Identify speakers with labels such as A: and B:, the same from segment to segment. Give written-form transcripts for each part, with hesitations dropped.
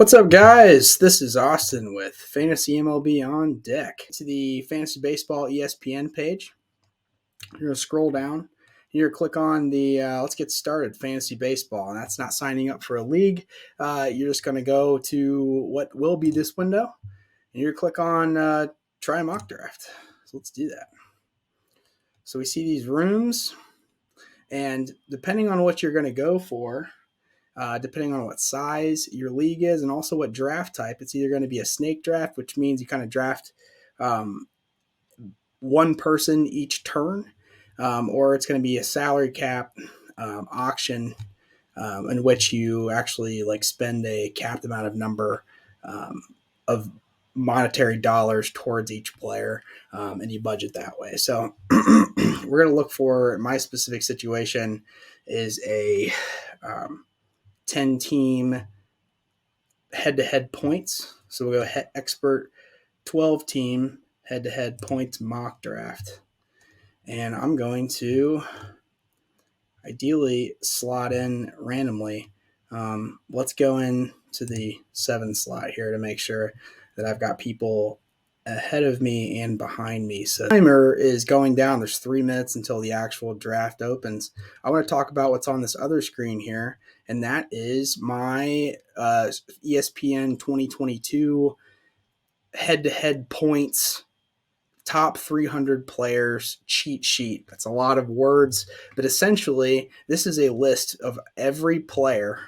A: What's up, guys? This is Austin with Fantasy MLB On Deck. To the Fantasy Baseball ESPN page, you're going to scroll down. You're going to click on the Let's Get Started Fantasy Baseball, and that's not signing up for a league. You're just going to go to what will be this window, and you're going to click on Try Mock Draft. So let's do that. So we see these rooms, and depending on what you're going to go for, depending on what size your league is and also what draft type, it's either going to be a snake draft, which means you kind of draft one person each turn, or it's going to be a salary cap auction in which you actually spend a capped amount of number of monetary dollars towards each player, and you budget that way. So we're going to look for, my specific situation is a 10-team head-to-head points. So we'll go expert 12-team head-to-head points mock draft. And I'm going to ideally slot in randomly. Let's go into the 7 slot here to make sure that I've got people ahead of me and behind me. So the timer is going down. There's 3 minutes until the actual draft opens. I want to talk about what's on this other screen here, and that is my ESPN 2022 head-to-head points top 300 players cheat sheet. That's a lot of words, but essentially this is a list of every player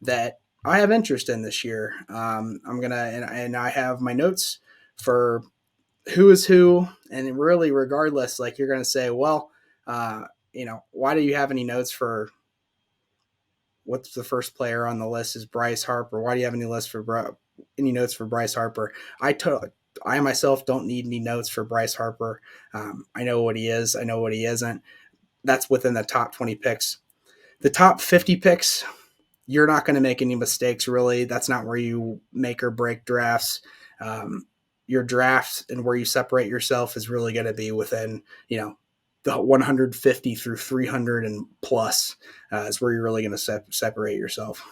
A: that I have interest in this year. And I have my notes for who is who, and really regardless, you're going to say, well, why do you have any notes for what's the first player on the list is Bryce Harper? Why do you have any notes for Bryce Harper? I myself don't need any notes for Bryce Harper. I know what he is. I know what he isn't. That's within the top 20 picks. The top 50 picks, you're not going to make any mistakes, really. That's not where you make or break drafts. Your draft and where you separate yourself is really going to be within, the 150 through 300 and plus is where you're really going to separate yourself.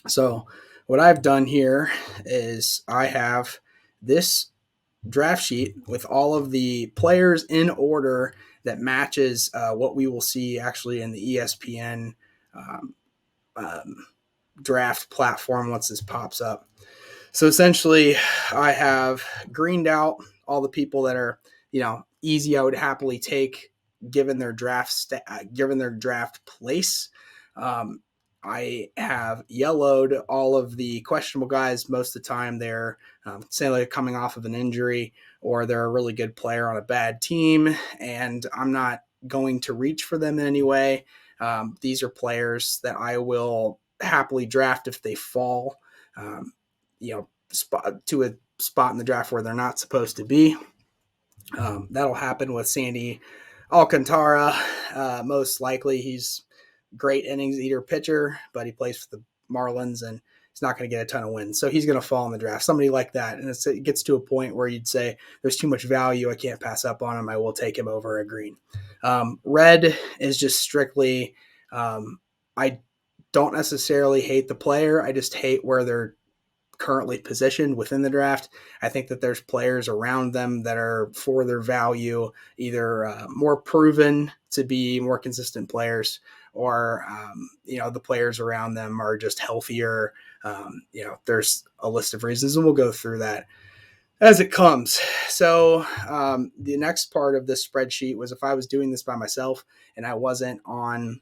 A: So what I've done here is I have this draft sheet with all of the players in order that matches what we will see actually in the ESPN draft platform once this pops up. So essentially, I have greened out all the people that are, easy. I would happily take given their draft place. I have yellowed all of the questionable guys. Most of the time, they're say coming off of an injury, or they're a really good player on a bad team, and I'm not going to reach for them in any way. These are players that I will happily draft if they fall. To a spot in the draft where they're not supposed to be. That'll happen with Sandy Alcantara. Most likely he's great innings eater pitcher, but he plays for the Marlins and he's not going to get a ton of wins. So he's going to fall in the draft. Somebody like that. And it gets to a point where you'd say there's too much value. I can't pass up on him. I will take him over a green. Red is just strictly, I don't necessarily hate the player. I just hate where they're currently positioned within the draft. I think that there's players around them that are, for their value, either more proven to be more consistent players, or the players around them are just healthier. There's a list of reasons, and we'll go through that as it comes. So the next part of this spreadsheet was if I was doing this by myself and I wasn't on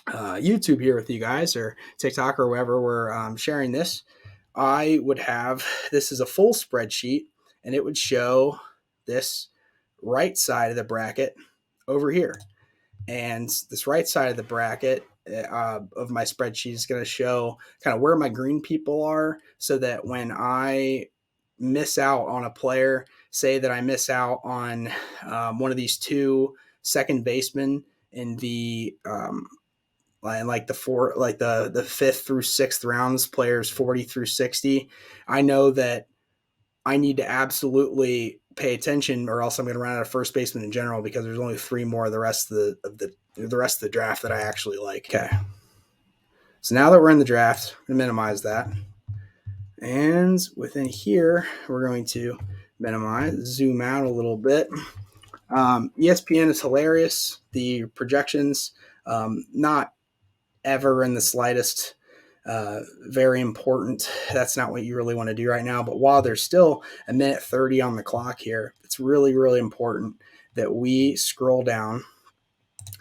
A: YouTube here with you guys, or TikTok, or wherever we're sharing this, I would have, this is a full spreadsheet, and it would show this right side of the bracket over here. And this right side of the bracket of my spreadsheet is going to show kind of where my green people are, so that when I miss out on a player, say that I miss out on one of these 2 second basemen in the the 5th through 6th rounds, players 40 through 60, I know that I need to absolutely pay attention, or else I'm going to run out of first baseman in general, because there's only 3 more of the rest of the draft that I actually like. Okay. So now that we're in the draft, I'm going to minimize that. And within here, we're going to minimize, zoom out a little bit. ESPN is hilarious. The projections, not ever in the slightest very important. That's not what you really want to do right now. But while there's still a minute 30 on the clock here, it's really, really important that we scroll down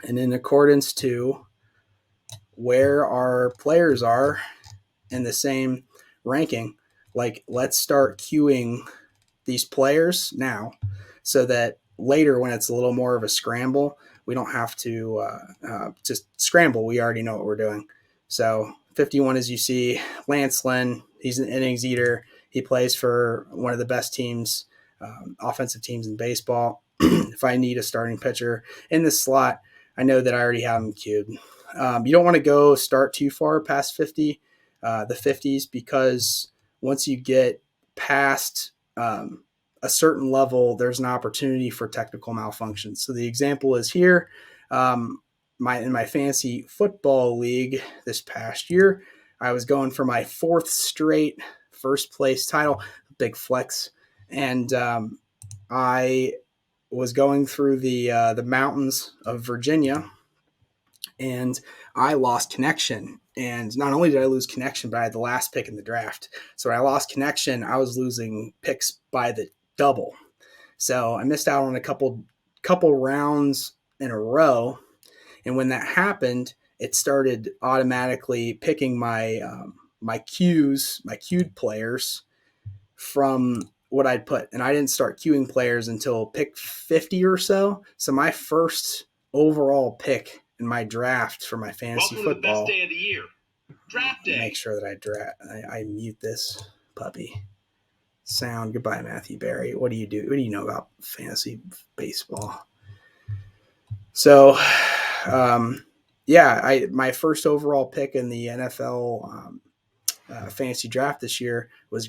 A: and in accordance to where our players are in the same ranking, like let's start queuing these players now so that later when it's a little more of a scramble, we don't have to just scramble. We already know what we're doing. So 51, as you see, Lance Lynn, he's an innings eater. He plays for one of the best teams, offensive teams in baseball. If I need a starting pitcher in this slot, I know that I already have him queued. You don't want to go start too far past 50, the 50s, because once you get past a certain level, there's an opportunity for technical malfunction. So the example is here. In my fantasy football league this past year, I was going for my fourth straight first place title, big flex, and I was going through the mountains of Virginia, and I lost connection. And not only did I lose connection, but I had the last pick in the draft. So when I lost connection, I was losing picks by the double. So I missed out on a couple rounds in a row. And when that happened, it started automatically picking my queued players from what I'd put. And I didn't start queuing players until pick 50 or so. So my first overall pick in my draft for my fantasy football. The best day of the year. Draft day. Make sure that I mute this puppy sound. Goodbye, Matthew Berry. What do you do? What do you know about fantasy baseball? So, my first overall pick in the NFL fantasy draft this year was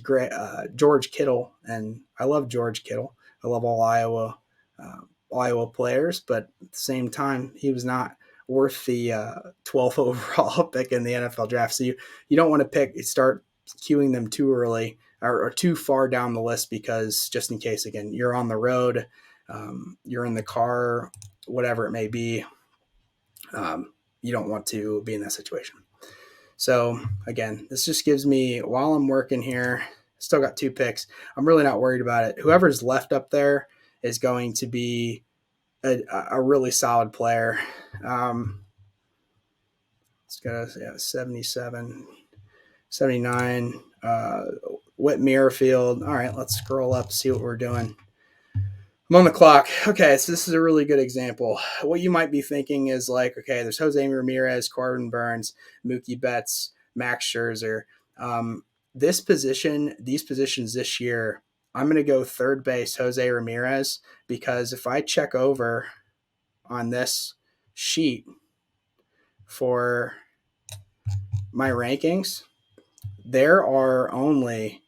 A: George Kittle, and I love George Kittle. I love all Iowa players, but at the same time, he was not worth the 12th overall pick in the NFL draft. So you don't want to start queuing them too early or too far down the list, because just in case, again, you're on the road, you're in the car, whatever it may be, you don't want to be in that situation. So again, this just gives me, while I'm working here, still got 2 picks. I'm really not worried about it. Whoever's left up there is going to be a really solid player. Let's go 77, 79, Whit Merrifield. All right, let's scroll up, see what we're doing. I'm on the clock. Okay, so this is a really good example. What you might be thinking is like, okay, there's Jose Ramirez, Corbin Burns, Mookie Betts, Max Scherzer. These positions this year, I'm going to go third base, Jose Ramirez, because if I check over on this sheet for my rankings, there are only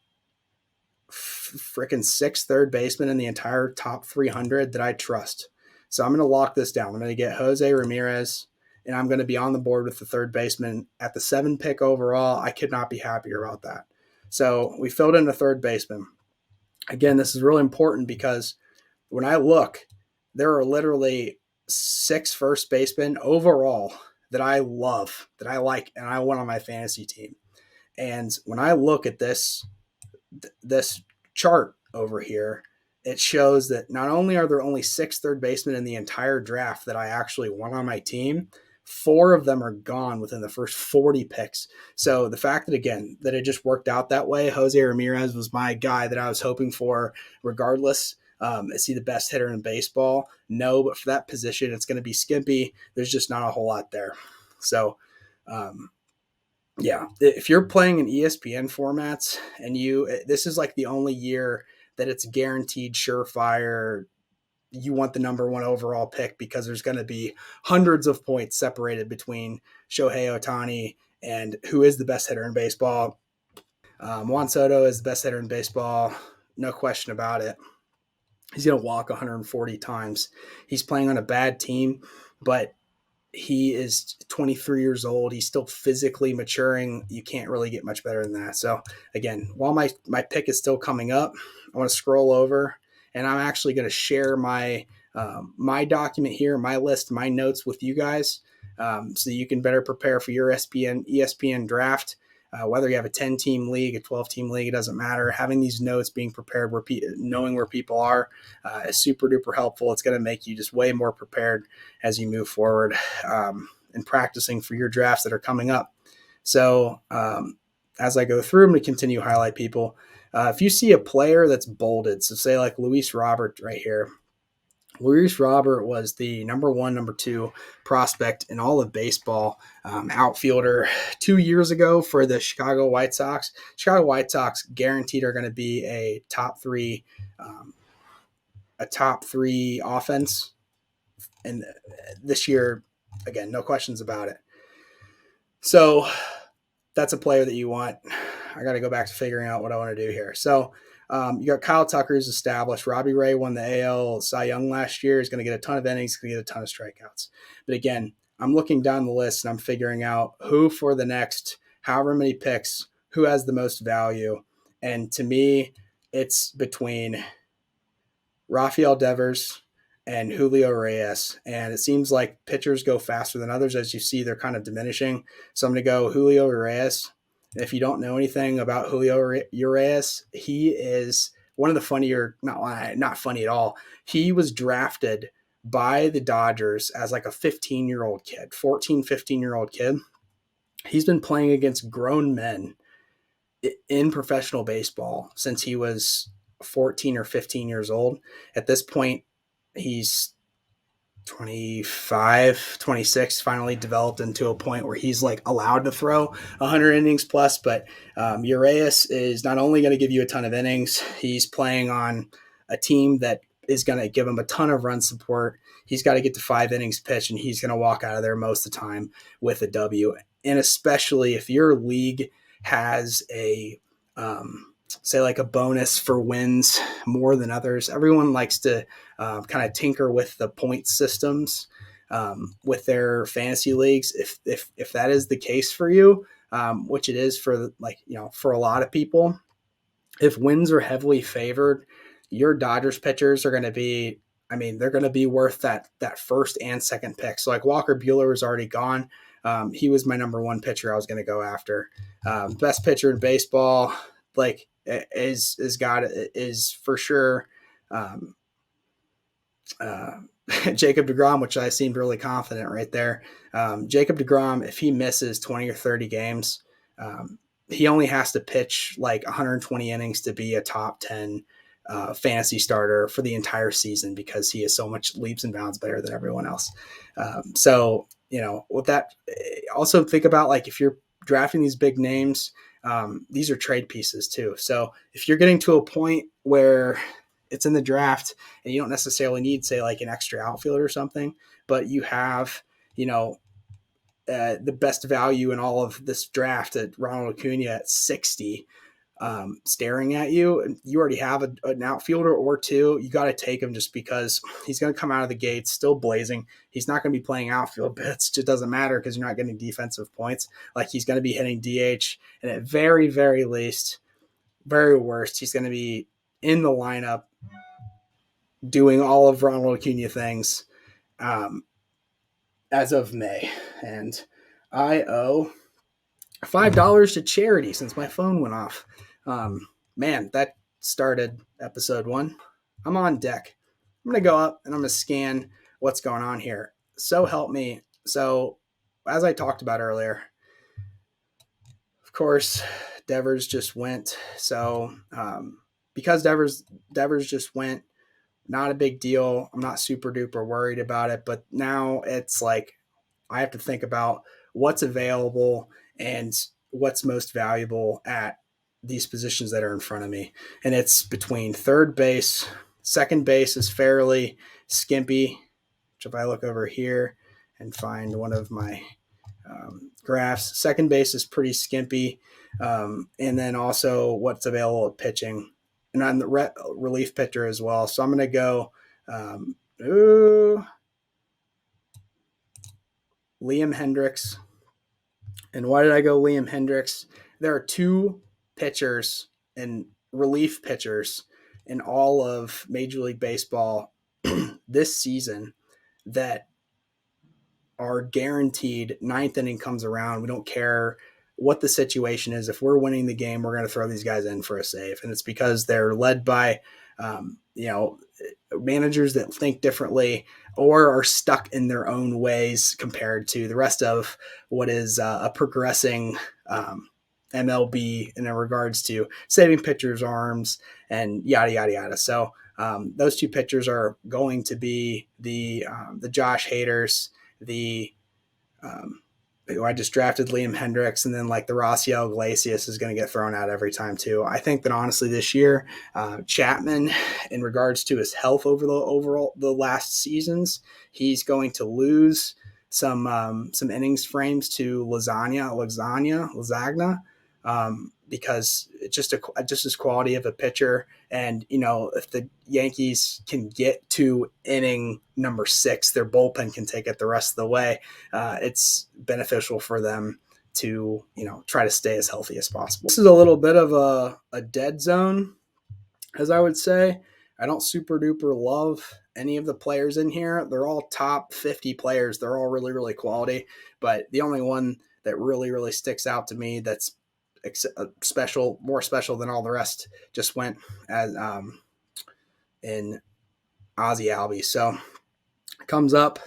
A: freaking 6 third basemen in the entire top 300 that I trust. So I'm going to lock this down. I'm going to get Jose Ramirez, and I'm going to be on the board with the third baseman at the 7 pick overall. I could not be happier about that. So we filled in a third baseman. Again, this is really important because when I look, there are literally 6 first basemen overall that I love, that I like, and I want on my fantasy team. And when I look at this chart over here, it shows that not only are there only 6 third basemen in the entire draft that I actually want on my team, 4 of them are gone within the first 40 picks. So the fact that, again, that it just worked out that way, Jose Ramirez was my guy that I was hoping for regardless. Is he the best hitter in baseball? No, but for that position, it's going to be skimpy. There's just not a whole lot there. So, if you're playing in ESPN formats and this is like the only year that it's guaranteed surefire, you want the number 1 overall pick, because there's going to be hundreds of points separated between Shohei Ohtani and who is the best hitter in baseball. Juan Soto is the best hitter in baseball. No question about it. He's going to walk 140 times. He's playing on a bad team, but he is 23 years old. He's still physically maturing. You can't really get much better than that. So again, while my pick is still coming up, I want to scroll over, and I'm actually going to share my document here, my list, my notes with you guys, so you can better prepare for your ESPN draft. Whether you have a 10-team league, a 12-team league, it doesn't matter. Having these notes, being prepared, knowing where people are, is super duper helpful. It's going to make you just way more prepared as you move forward, and practicing for your drafts that are coming up. So as I go through, I'm going to continue to highlight people. If you see a player that's bolded, so say like Luis Robert right here. Luis Robert was the number 1, number 2 prospect in all of baseball, outfielder 2 years ago for the Chicago White Sox. Chicago White Sox guaranteed are going to be a top three offense, and this year, again, no questions about it. So that's a player that you want. I got to go back to figuring out what I want to do here. So you got Kyle Tucker, who's established. Robbie Ray won the AL Cy Young last year. He's going to get a ton of innings. He's going to get a ton of strikeouts. But again, I'm looking down the list and I'm figuring out who for the next however many picks, who has the most value. And to me, it's between Rafael Devers and Julio Urias. And it seems like pitchers go faster than others. As you see, they're kind of diminishing. So I'm going to go Julio Urias. If you don't know anything about Julio Urias, he is one of the funnier, not funny at all. He was drafted by the Dodgers as like a 15-year-old kid, 14, 15-year-old kid. He's been playing against grown men in professional baseball since he was 14 or 15 years old. At this point, he's 25, 26, finally developed into a point where he's like allowed to throw 100 innings plus. But Urias is not only going to give you a ton of innings, he's playing on a team that is going to give him a ton of run support. He's got to get to 5 innings pitched, and he's going to walk out of there most of the time with a W. And especially if your league has a say like a bonus for wins more than others. Everyone likes to kind of tinker with the point systems with their fantasy leagues. If that is the case for you, which it is for for a lot of people, if wins are heavily favored, your Dodgers pitchers are going to be, they're going to be worth that first and second pick. So like Walker Buehler was already gone. He was my number 1 pitcher I was going to go after. Best pitcher in baseball, is for sure Jacob deGrom, which I seemed really confident right there. Jacob deGrom, if he misses 20 or 30 games, he only has to pitch like 120 innings to be a top 10 fantasy starter for the entire season, because he is so much leaps and bounds better than everyone else. So, with that, also think about like if you're drafting these big names, these are trade pieces too. So if you're getting to a point where it's in the draft and you don't necessarily need, say, like an extra outfielder or something, but you have, the best value in all of this draft at Ronald Acuna at 60, staring at you, and you already have an outfielder or two, you got to take him just because he's going to come out of the gates still blazing. He's not going to be playing outfield bits. It just doesn't matter because you're not getting defensive points. Like he's going to be hitting DH, and at very, very least, very worst, he's going to be in the lineup doing all of Ronald Acuna things as of May. And I owe $5 to charity since my phone went off. Man, that started episode 1. I'm on deck. I'm going to go up and I'm going to scan what's going on here. So help me. So as I talked about earlier, of course, Devers just went. So because Devers just went, not a big deal. I'm not super duper worried about it. But now it's like I have to think about what's available and what's most valuable at these positions that are in front of me. And it's between third base. Second base is fairly skimpy, which if I look over here and find one of my graphs, second base is pretty skimpy. And then also what's available at pitching. And I'm the relief pitcher as well. So I'm going to go Liam Hendricks. And why did I go Liam Hendricks? There are two pitchers and relief pitchers in all of Major League Baseball this season that are guaranteed ninth inning comes around. We don't care what the situation is. If we're winning the game, we're going to throw these guys in for a save. And it's because they're led by, managers that think differently or are stuck in their own ways compared to the rest of what is a progressing MLB in regards to saving pitchers' arms and yada, yada, yada. So those two pitchers are going to be the Josh Haders, the who I just drafted Liam Hendricks, and then like the Raciel Iglesias is going to get thrown out every time too. I think that honestly this year, Chapman, in regards to his health over the last seasons, he's going to lose some innings frames to Lasagna, because it's just his quality of a pitcher. And if the Yankees can get to inning number 6, their bullpen can take it the rest of the way. It's beneficial for them to try to stay as healthy as possible. This is a little bit of a dead zone, as I would say. I don't super duper love any of the players in here. They're all top 50 players. They're all really, really quality. But the only one that really, really sticks out to me that's more special than all the rest just went as in Ozzy Albies. So it comes up.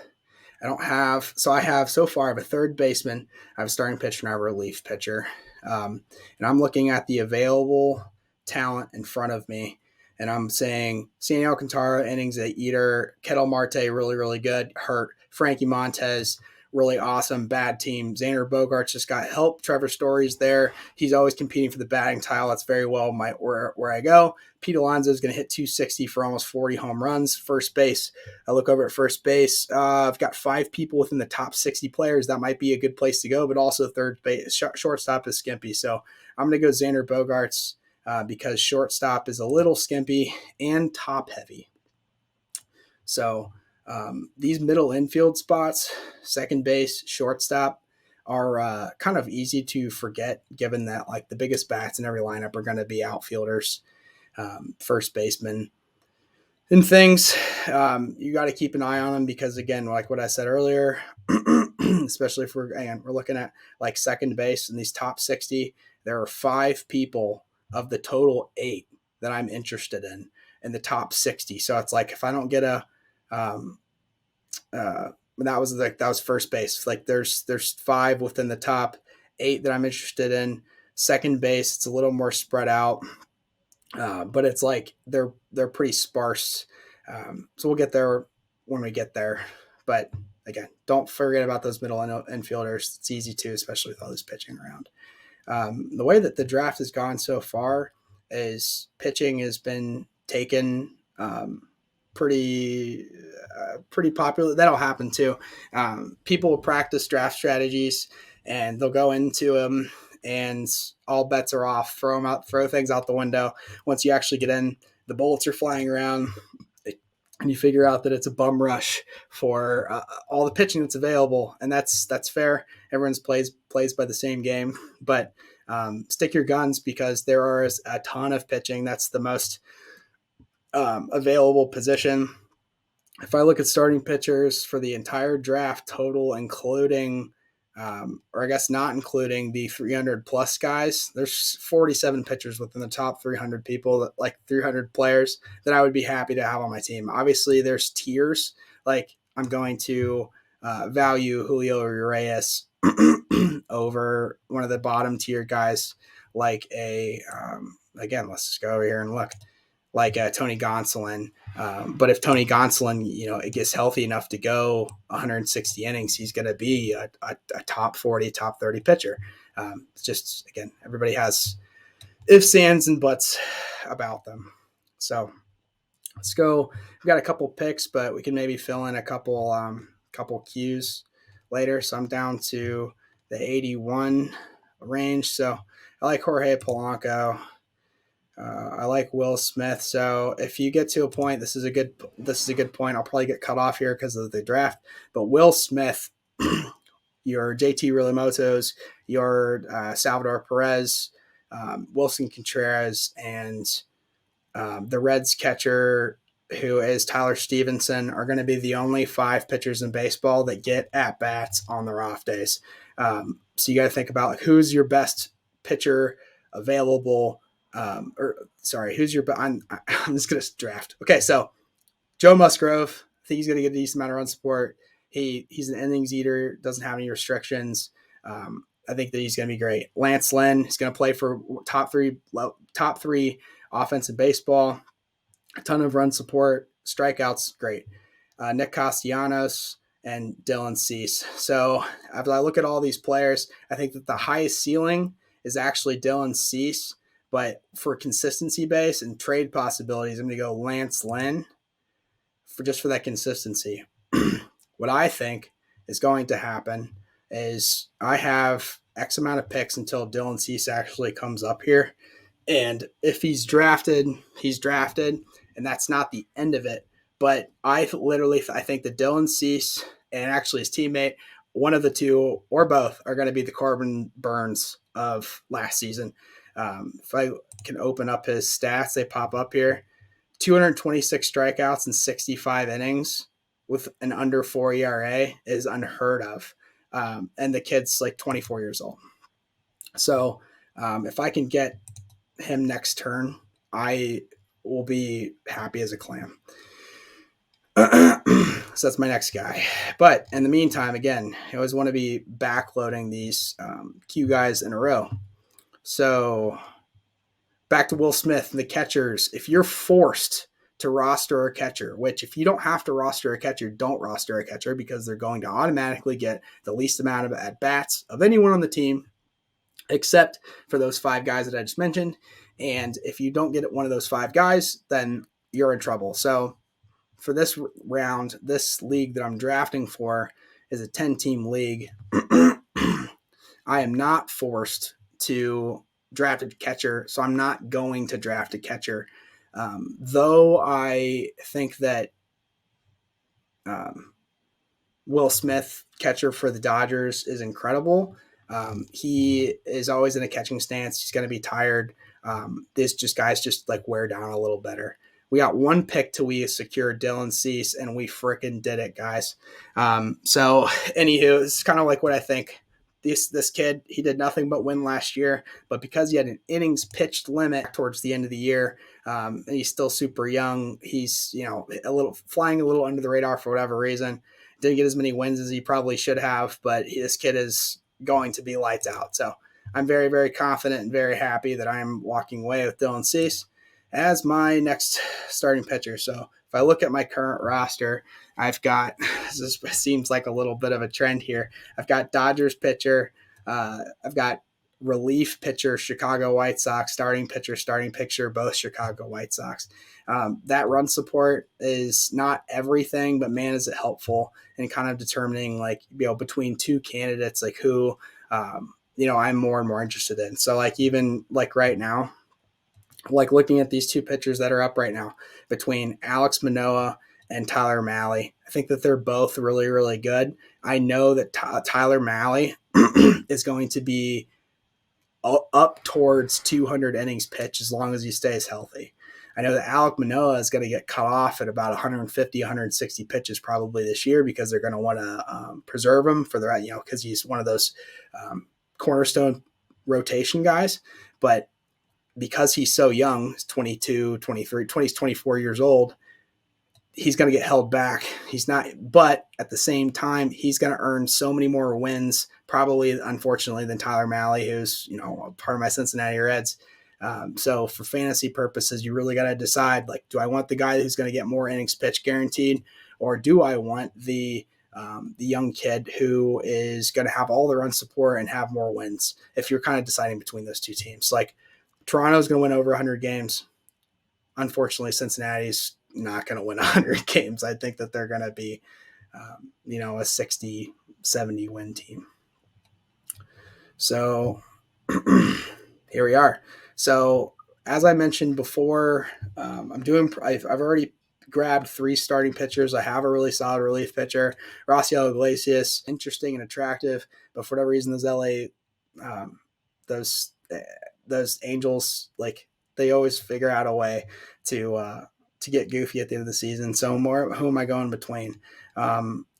A: I have so far I have a third baseman, I have a starting pitcher, and I have a relief pitcher. And I'm looking at the available talent in front of me, and I'm saying Sandy Alcantara, innings eater, Ketel Marte, really, really good, hurt. Frankie Montes, really awesome, bad team. Xander Bogaerts just got help. Trevor Story's there. He's always competing for the batting title. That's very well where I go. Pete Alonso is going to hit 260 for almost 40 home runs. First base, I look over at first base. I've got 5 people within the top 60 players. That might be a good place to go, but also third base. Shortstop is skimpy. So I'm going to go Xander Bogaerts because shortstop is a little skimpy and top heavy. So these middle infield spots, second base, shortstop, are kind of easy to forget, given that like the biggest bats in every lineup are going to be outfielders, first baseman, and things. You got to keep an eye on them because, again, like what I said earlier, especially if we're looking at like second base in these top 60, there are 5 people of the total 8 that I'm interested in the top 60. So it's like if I don't get a that was first base. Like there's 5 within the top 8 that I'm interested in. Second base, it's a little more spread out, but it's like they're pretty sparse. So we'll get there when we get there. But again, don't forget about those middle infielders. It's easy to, especially with all this pitching around. The way that the draft has gone so far is pitching has been taken pretty popular. That'll happen too. People will practice draft strategies and they'll go into them and all bets are off. Throw things out the window. Once you actually get in, the bullets are flying around and you figure out that it's a bum rush for all the pitching that's available. And that's fair. Everyone's plays by the same game, but stick your guns because there is a ton of pitching. That's the most available position. If I look at starting pitchers for the entire draft total, including, or I guess not including the 300 plus guys, there's 47 pitchers within the top 300 people, like 300 players that I would be happy to have on my team. Obviously, there's tiers. Like I'm going to value Julio Urias over one of the bottom tier guys, like again, let's just go over here and look. Like Tony Gonsolin. But if Tony Gonsolin, it gets healthy enough to go 160 innings, he's going to be a top 40, top 30 pitcher. It's just, again, everybody has ifs, ands, and buts about them. So let's go. We've got a couple picks, but we can maybe fill in a couple cues later. So I'm down to the 81 range. So I like Jorge Polanco. I like Will Smith. So if you get to a point, this is a good point. I'll probably get cut off here because of the draft. But Will Smith, your JT Realmutos, your Salvador Perez, Wilson Contreras, and the Reds catcher, who is Tyler Stevenson, are going to be the only 5 pitchers in baseball that get at bats on their off days. So you got to think about, like, who's your best pitcher available. Who's your? I'm just going to draft. Okay, so Joe Musgrove, I think he's going to get a decent amount of run support. He's an innings eater, doesn't have any restrictions. I think that he's going to be great. Lance Lynn is going to play for top three offense in baseball. A ton of run support, strikeouts, great. Nick Castellanos and Dylan Cease. So as I look at all these players, I think that the highest ceiling is actually Dylan Cease. But for consistency base and trade possibilities, I'm going to go Lance Lynn for that consistency. What I think is going to happen is I have X amount of picks until Dylan Cease actually comes up here. And if he's drafted, he's drafted, and that's not the end of it. But I think that Dylan Cease and actually his teammate, one of the two or both, are going to be the Corbin Burns of last season. If I can open up his stats, they pop up here. 226 strikeouts in 65 innings with an under 4 ERA is unheard of. And the kid's like 24 years old. So if I can get him next turn, I will be happy as a clam. So that's my next guy. But in the meantime, again, I always want to be backloading these Q guys in a row. So back to Will Smith and the catchers. If you're forced to roster a catcher, which if you don't have to roster a catcher, don't roster a catcher, because they're going to automatically get the least amount of at-bats of anyone on the team, except for those 5 guys that I just mentioned. And if you don't get one of those 5 guys, then you're in trouble. So for this round, this league that I'm drafting for is a 10-team league. I am not forced to draft a catcher, so I'm not going to draft a catcher. Though I think that Will Smith, catcher for the Dodgers, is incredible. He is always in a catching stance. He's going to be tired. Guys just like wear down a little better. We got 1 pick till we secure Dylan Cease, and we freaking did it, guys. So anywho, it's kind of like what I think. This kid, he did nothing but win last year, but because he had an innings pitched limit towards the end of the year, and he's still super young, he's flying a little under the radar for whatever reason. Didn't get as many wins as he probably should have, but this kid is going to be lights out. So I'm very, very confident and very happy that I'm walking away with Dylan Cease as my next starting pitcher. So if I look at my current roster, I've got, this seems like a little bit of a trend here. I've got Dodgers pitcher. I've got relief pitcher, Chicago White Sox, starting pitcher, both Chicago White Sox. That run support is not everything, but man, is it helpful in kind of determining between 2 candidates, like who, I'm more and more interested in. So even right now, looking at these 2 pitchers that are up right now between Alex Manoah and Tyler Mahle, I think that they're both really, really good. I know that Tyler Mahle is going to be up towards 200 innings pitched as long as he stays healthy. I know that Alek Manoah is going to get cut off at about 150, 160 pitches probably this year, because they're going to want to preserve him for the, because he's one of those cornerstone rotation guys. But because he's so young, he's 22, 23, 24 years old, he's going to get held back. He's not, but at the same time, he's going to earn so many more wins, probably, unfortunately, than Tyler Mahle, who's, part of my Cincinnati Reds. So for fantasy purposes, you really got to decide, do I want the guy who's going to get more innings pitched guaranteed, or do I want the young kid who is going to have all the run support and have more wins? If you're kind of deciding between those 2 teams, Toronto's going to win over 100 games. Unfortunately, Cincinnati's not going to win 100 games. I think that they're going to be, a 60, 70 win team. So here we are. So as I mentioned before, I've already grabbed 3 starting pitchers. I have a really solid relief pitcher, Raciel Iglesias, interesting and attractive, but for whatever reason, those um, those those Angels, like, they always figure out a way to get goofy at the end of the season. So who am I going between?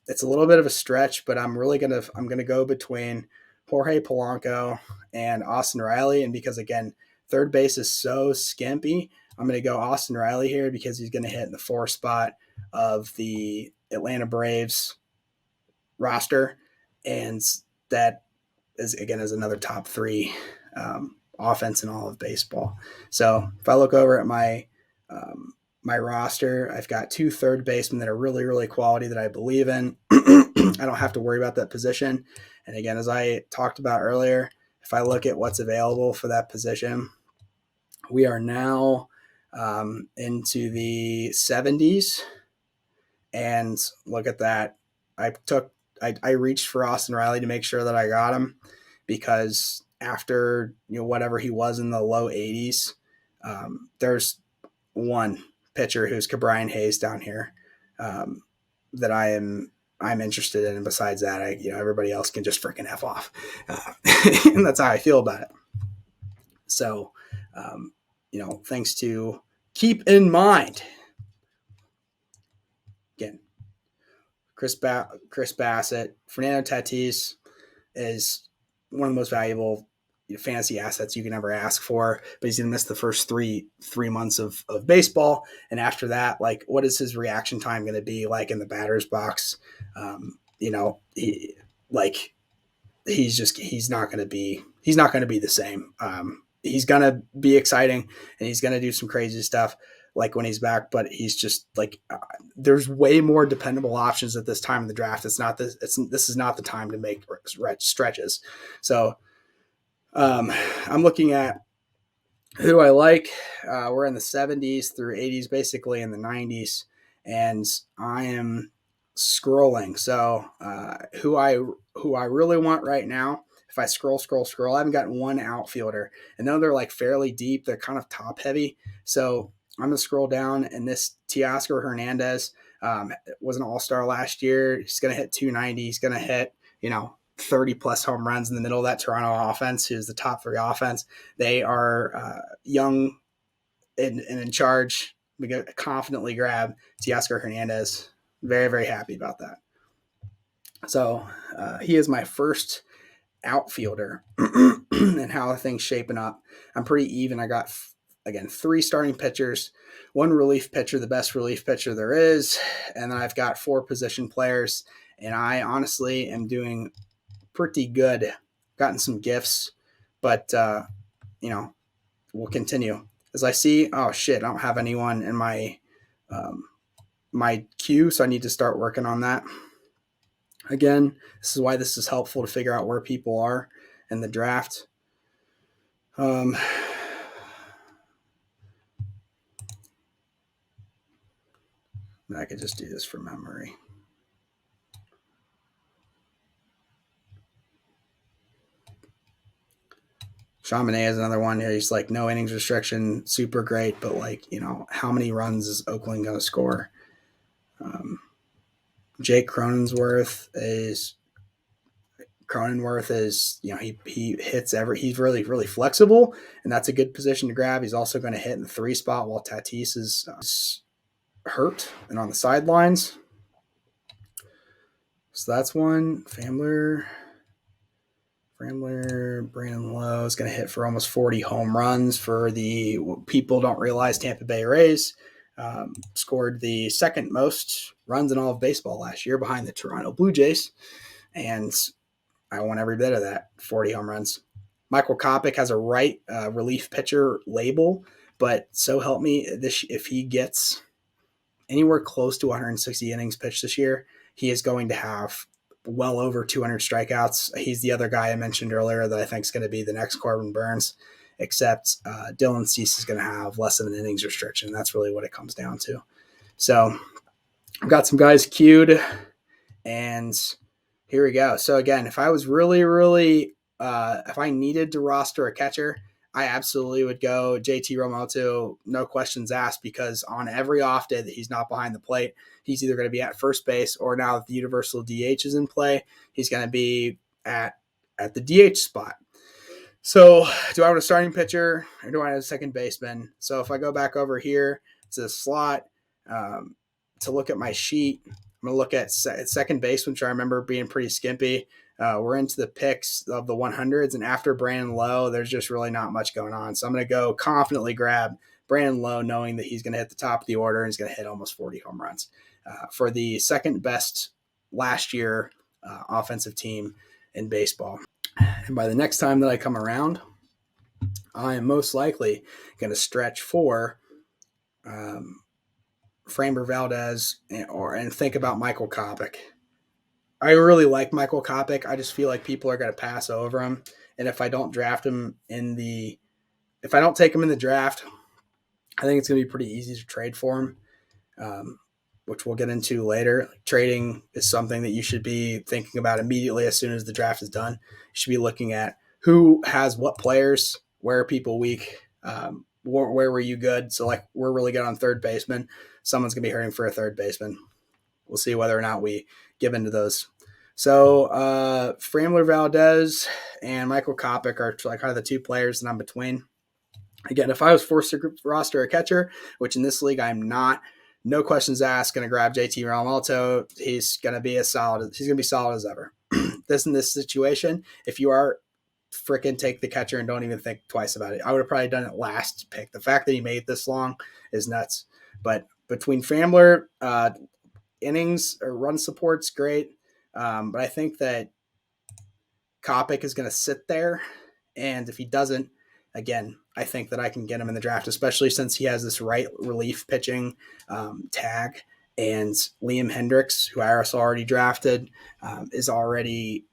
A: It's a little bit of a stretch, but I'm gonna go between Jorge Polanco and Austin Riley, and because again, third base is so skimpy, I'm going to go Austin Riley here because he's going to hit in the 4 spot of the Atlanta Braves roster, and that is another top 3 offense in all of baseball. So if I look over at my roster, I've got 2 third basemen that are really, really quality that I believe in. I don't have to worry about that position. And again, as I talked about earlier, if I look at what's available for that position, we are now into the 70s. And look at that. I reached for Austin Riley to make sure that I got him, because after whatever he was in the low 80s, there's one pitcher who's Cabrian Hayes down here that I'm interested in. And besides that, everybody else can just freaking F off. And that's how I feel about it. So, things to keep in mind. Again, Chris Bassett, Fernando Tatis is one of the most valuable fantasy assets you can ever ask for, but he's going to miss the first three months of baseball. And after that, like, what is his reaction time going to be like in the batter's box? He's not going to be the same. He's going to be exciting and he's going to do some crazy stuff like when he's back, but he's just like, there's way more dependable options at this time in the draft. This is not the time to make stretches. So I'm looking at who I like. We're in the 70s through 80s, basically in the 90s, and I am scrolling. So who I really want right now, if I scroll, I haven't gotten one outfielder. And though they're like fairly deep, they're kind of top heavy. So I'm going to scroll down, and this Teoscar Hernandez was an all-star last year. He's going to hit 290. He's going to hit, 30 plus home runs in the middle of that Toronto offense, who's the top 3 offense. They are young and in charge. We can confidently grab Teoscar Hernandez. Very, very happy about that. So he is my first outfielder. And how are things shaping up? I'm pretty even. I got, again, 3 starting pitchers, 1 relief pitcher, the best relief pitcher there is, and then I've got 4 position players, and I honestly am doing pretty good. Gotten some gifts, but we'll continue. As I see, oh shit, I don't have anyone in my my queue, so I need to start working on that. Again, this is why this is helpful to figure out where people are in the draft. I could just do this from memory. Chaminade is another one here. He's like, no innings restriction, super great, but like, how many runs is Oakland going to score? Jake Cronenworth is, he hits he's really, really flexible, and that's a good position to grab. He's also going to hit in the 3 spot while Tatis is hurt and on the sidelines. So that's one. Framler, Brandon Lowe is going to hit for almost 40 home runs for the people don't realize Tampa Bay Rays. Scored the second most runs in all of baseball last year behind the Toronto Blue Jays. And I want every bit of that, 40 home runs. Michael Kopech has a right relief pitcher label, but so help me, if he gets anywhere close to 160 innings pitched this year, he is going to have well over 200 strikeouts. He's the other guy I mentioned earlier that I think is going to be the next Corbin Burns, except Dylan Cease is going to have less of an innings restriction. That's really what it comes down to. So I've got some guys queued, and here we go. So again, if I was really, really, if I needed to roster a catcher, I absolutely would go JT Realmuto, no questions asked, because on every off day that he's not behind the plate, he's either going to be at first base, or now that the universal DH is in play, he's going to be at the DH spot. So do I want a starting pitcher or do I want a second baseman? So if I go back over here to the slot to look at my sheet, I'm going to look at second base, which I remember being pretty skimpy. We're into the picks of the 100s, and after Brandon Lowe, there's just really not much going on. So I'm going to go confidently grab Brandon Lowe, knowing that he's going to hit the top of the order and he's going to hit almost 40 home runs for the second best last year offensive team in baseball. And by the next time that I come around, I am most likely going to stretch for Framber Valdez and think about Michael Kopech. I really like Michael Kopech. I just feel like people are going to pass over him. And if I don't draft him if I don't take him in the draft, I think it's going to be pretty easy to trade for him, which we'll get into later. Trading is something that you should be thinking about immediately as soon as the draft is done. You should be looking at who has what players, where are people weak, where were you good? So, like, we're really good on third baseman. Someone's going to be hurting for a third baseman. We'll see whether or not we give into those. So, Framber Valdez and Michael Kopech are like kind of the two players that I'm between. Again, if I was forced to roster a catcher, which in this league I'm not, no questions asked, going to grab JT Realmuto. He's going to be solid as ever. In this situation, if you are freaking take the catcher and don't even think twice about it, I would have probably done it last pick. The fact that he made this long is nuts. But between Framber, innings or run support's great. But I think that Kopech is going to sit there. And if he doesn't, again, I think that I can get him in the draft, especially since he has this right relief pitching tag. And Liam Hendricks, who I also already drafted, is already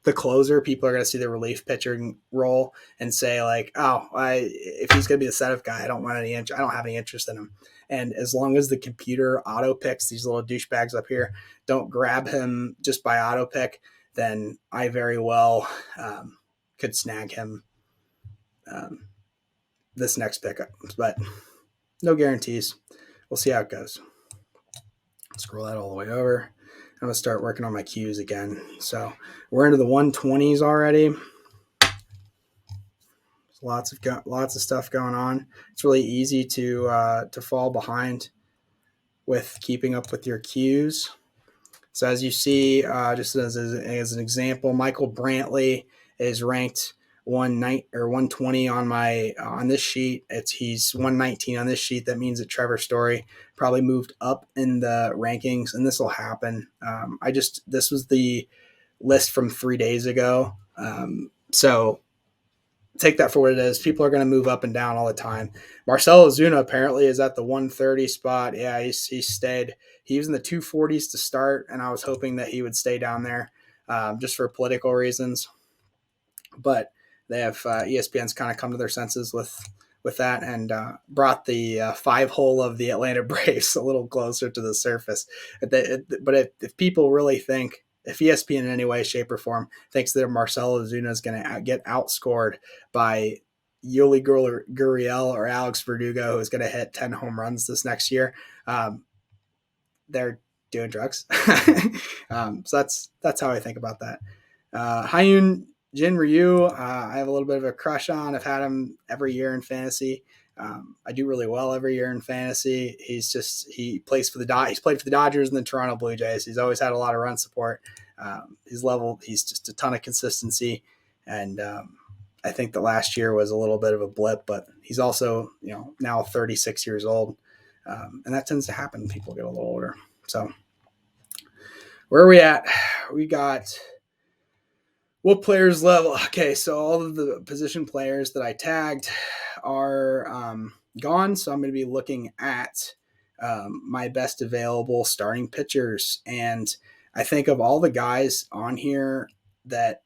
A: the closer. People are going to see the relief pitching role and say, like, oh, if he's going to be the setup guy, I don't have any interest in him. And as long as the computer auto picks these little douchebags up here, don't grab him just by auto pick, then I very well could snag him this next pickup. But no guarantees. We'll see how it goes. Scroll that all the way over. I'm going to start working on my cues again. So we're into the 120s already. There's lots of stuff going on. It's really easy to fall behind with keeping up with your cues. So as you see, just as an example, Michael Brantley is ranked 120 on this sheet. He's 119 on this sheet. That means that Trevor Story probably moved up in the rankings, and this will happen. This was the list from 3 days ago. So take that for what it is. People are going to move up and down all the time. Marcell Ozuna apparently is at the 130 spot. Yeah, he stayed. He was in the 240s to start, and I was hoping that he would stay down there just for political reasons. But they have ESPN's kind of come to their senses with that and brought the 5-hole of the Atlanta Braves a little closer to the surface. But if people really think, if ESPN in any way, shape, or form thinks that Marcell Ozuna is going to get outscored by Yuli Gurriel or Alex Verdugo, who's going to hit 10 home runs this next year, they're doing drugs. So that's how I think about that. Hyun Jin Ryu, I have a little bit of a crush on. I've had him every year in fantasy. I do really well every year in fantasy. He plays for he's played for the Dodgers and the Toronto Blue Jays. He's always had a lot of run support. He's just a ton of consistency. And I think that last year was a little bit of a blip, but he's also, now 36 years old. And that tends to happen when people get a little older. So where are we at? We got what players level? Okay, so all of the position players that I tagged are gone. So I'm going to be looking at my best available starting pitchers. And I think of all the guys on here that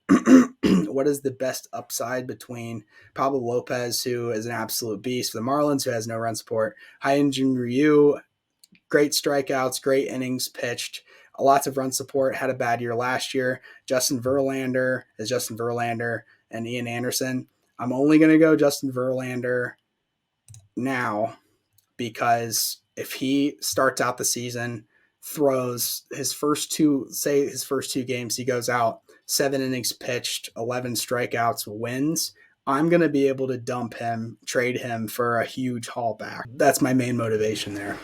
A: what is the best upside between Pablo Lopez, who is an absolute beast for the Marlins, who has no run support, Hyun-Jin Ryu, great strikeouts, great innings pitched, lots of run support, had a bad year last year. Justin Verlander, and Ian Anderson. I'm only going to go Justin Verlander now because if he starts out the season, throws his first two games, he goes out 7 innings pitched, 11 strikeouts, wins, I'm going to be able to dump him, trade him for a huge haul back. That's my main motivation there.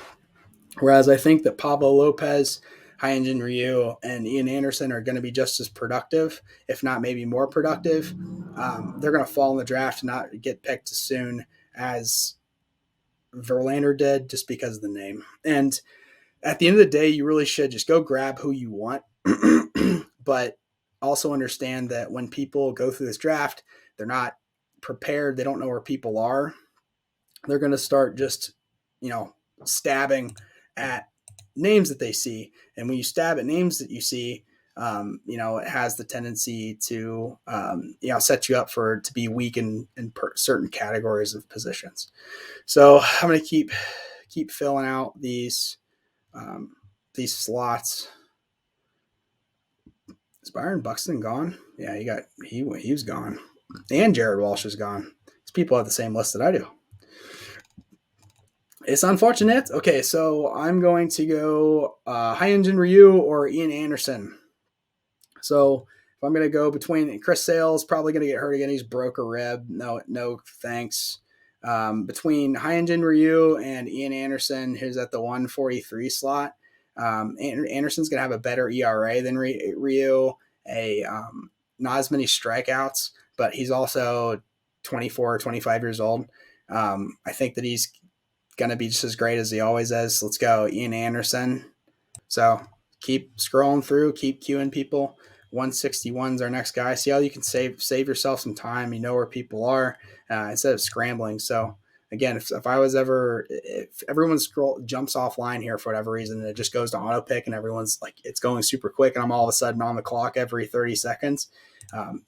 A: Whereas I think that Pablo Lopez, Hyunjin Ryu, and Ian Anderson are going to be just as productive, if not maybe more productive. They're going to fall in the draft and not get picked as soon as Verlander did, just because of the name. And at the end of the day, you really should just go grab who you want. But also understand that when people go through this draft, they're not prepared. They don't know where people are. They're going to start just, stabbing at names that they see. And when you stab at names that you see, it has the tendency to, set you up to be weak in certain categories of positions. So I'm going to keep filling out these slots. Is Byron Buxton gone? Yeah, he was gone, and Jared Walsh is gone. These people have the same list that I do. It's unfortunate. Okay, so I'm going to go Hyunjin Ryu or Ian Anderson. So if I'm going to go between Chris Sale's probably going to get hurt again. He's broke a rib. No thanks. Between Hyunjin Ryu and Ian Anderson, who's at the 143 slot. Anderson's going to have a better ERA than Ryu, not as many strikeouts, but he's also 24 or 25 years old. I think that he's going to be just as great as he always is. Let's go Ian Anderson. So keep scrolling through, keep queuing people. 161 is our next guy. See how you can save yourself some time. You know where people are instead of scrambling. So again, if everyone jumps offline here for whatever reason, and it just goes to auto pick and everyone's like, it's going super quick and I'm all of a sudden on the clock every 30 seconds.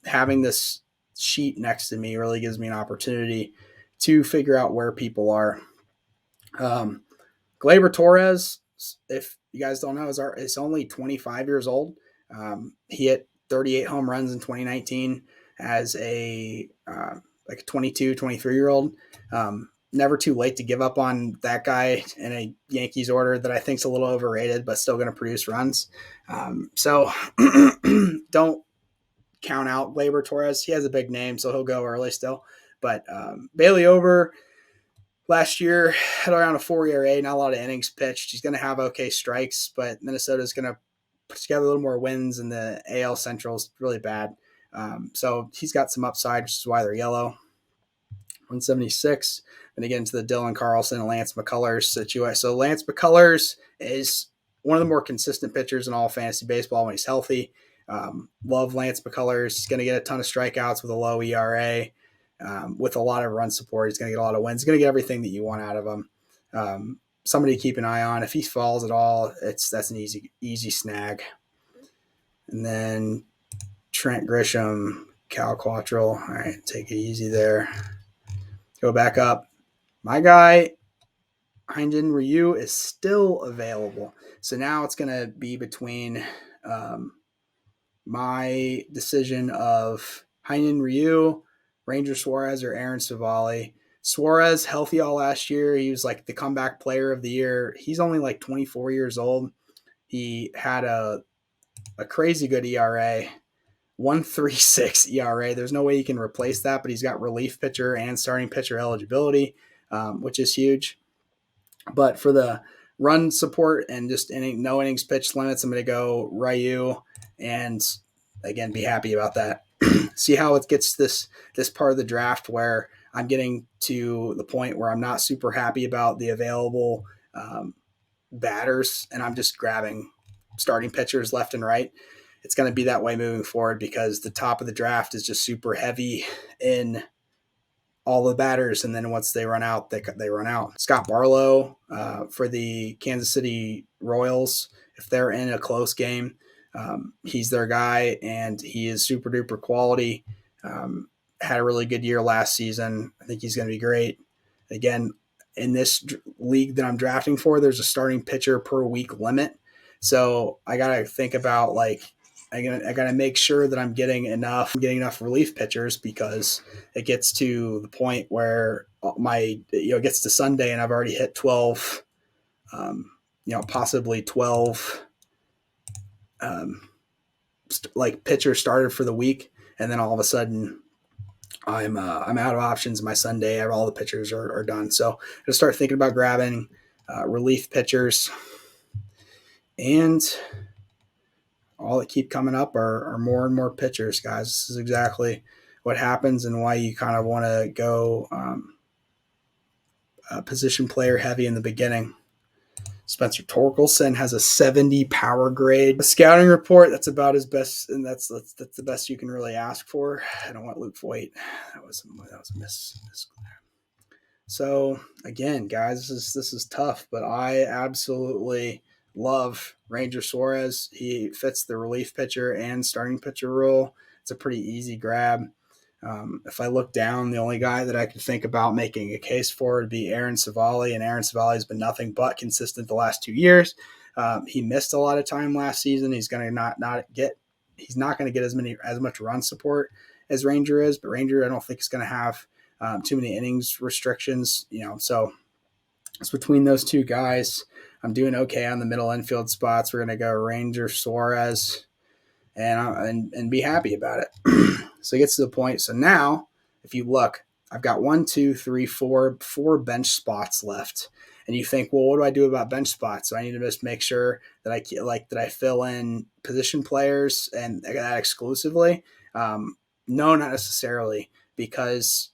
A: Having this sheet next to me really gives me an opportunity to figure out where people are. Gleyber Torres, if you guys don't know, is only 25 years old. He hit 38 home runs in 2019 as a 22, 23-year-old. Never too late to give up on that guy in a Yankees order that I think is a little overrated, but still going to produce runs. So don't count out Gleyber Torres. He has a big name, so he'll go early still. But Bailey Over last year had around a 4 ERA, not a lot of innings pitched. He's going to have okay strikes, but Minnesota's going to put together a little more wins, and the AL Central is really bad. So he's got some upside, which is why they're yellow. 176. And again, to the Dylan Carlson and Lance McCullers situation. So Lance McCullers is one of the more consistent pitchers in all fantasy baseball when he's healthy. Love Lance McCullers. He's going to get a ton of strikeouts with a low ERA, with a lot of run support. He's going to get a lot of wins. He's going to get everything that you want out of him. Somebody to keep an eye on. If he falls at all, that's an easy snag. And then Trent Grisham, Cal Quantrill. All right, take it easy there. Go back up. My guy, Hyunjin Ryu, is still available. So now it's going to be between my decision of Hyunjin Ryu, Ranger Suarez, or Aaron Savali. Suarez, healthy all last year. He was like the comeback player of the year. He's only like 24 years old. He had a crazy good ERA. 1.36 ERA. There's no way you can replace that, but he's got relief pitcher and starting pitcher eligibility, which is huge. But for the run support and just no innings pitched limits, I'm going to go Ryu, and again, be happy about that. See how it gets this part of the draft where I'm getting to the point where I'm not super happy about the available batters, and I'm just grabbing starting pitchers left and right. It's going to be that way moving forward because the top of the draft is just super heavy in all the batters, and then once they run out, they run out. Scott Barlow for the Kansas City Royals, if they're in a close game, he's their guy, and he is super duper quality. Had a really good year last season. I think he's going to be great. Again, in this league that I'm drafting for, there's a starting pitcher per week limit. So I got to think about I gotta make sure that I'm getting enough relief pitchers, because it gets to the point where it gets to Sunday and I've already hit 12, possibly 12 like pitchers started for the week, and then all of a sudden I'm out of options. My Sunday, all the pitchers are done. So I'm gonna start thinking about grabbing relief pitchers, and all that keep coming up are more and more pitchers, guys. This is exactly what happens, and why you kind of want to go position player heavy in the beginning. Spencer Torkelson has a 70 power grade. A scouting report, that's about his best, and that's the best you can really ask for. I don't want Luke Voigt. That was a miss. So again, guys, this is tough, but I absolutely love Ranger Suarez. He fits the relief pitcher and starting pitcher role. It's a pretty easy grab. If I look down, the only guy that I could think about making a case for would be Aaron Savali, and Aaron Savali has been nothing but consistent the last 2 years. He missed a lot of time last season. He's going to he's not going to get as much run support as Ranger is, but Ranger I don't think is going to have too many innings restrictions. So it's between those two guys. I'm doing okay on the middle infield spots. We're going to go Ranger Suarez and be happy about it. So it gets to the point. So now, if you look, I've got 4 bench spots left, and you think, well, what do I do about bench spots? So I need to just make sure that I fill in position players and that exclusively. No, not necessarily, because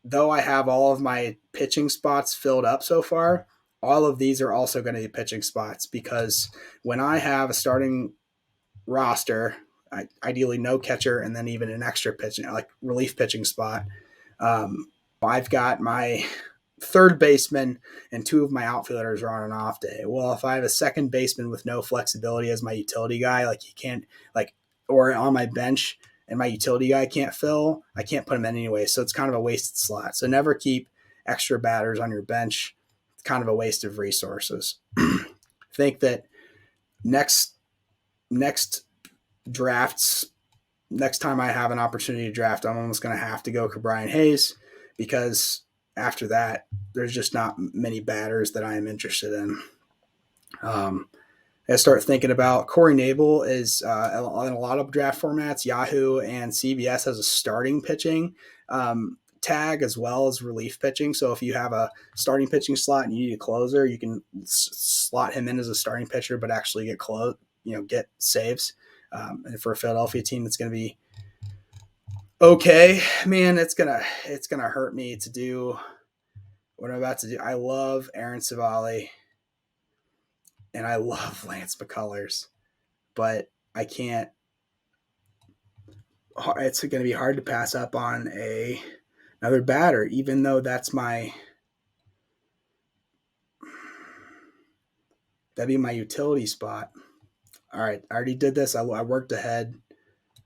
A: though I have all of my pitching spots filled up so far, all of these are also going to be pitching spots, because when I have a starting roster, ideally no catcher, and then even an extra pitching, like relief pitching spot, I've got my third baseman and 2 of my outfielders are on an off day. Well, if I have a second baseman with no flexibility as my utility guy, like he can't, or on my bench and my utility guy can't fill, I can't put him in anyway. So it's kind of a wasted slot. So never keep extra batters on your bench. It's kind of a waste of resources. Think that next drafts, next time I have an opportunity to draft, I'm almost going to have to go for Brian Hayes, because after that, there's just not many batters that I am interested in. I start thinking about Corey Knebel is in a lot of draft formats. Yahoo and CBS has a starting pitching tag as well as relief pitching. So if you have a starting pitching slot and you need a closer, you can slot him in as a starting pitcher, but actually get saves. And for a Philadelphia team that's going to be okay, man, it's gonna hurt me to do what I'm about to do. I love Aaron Savali and I love Lance McCullers, but I can't. It's going to be hard to pass up on another batter, even though that'd be my utility spot. All right, I already did this. I worked ahead.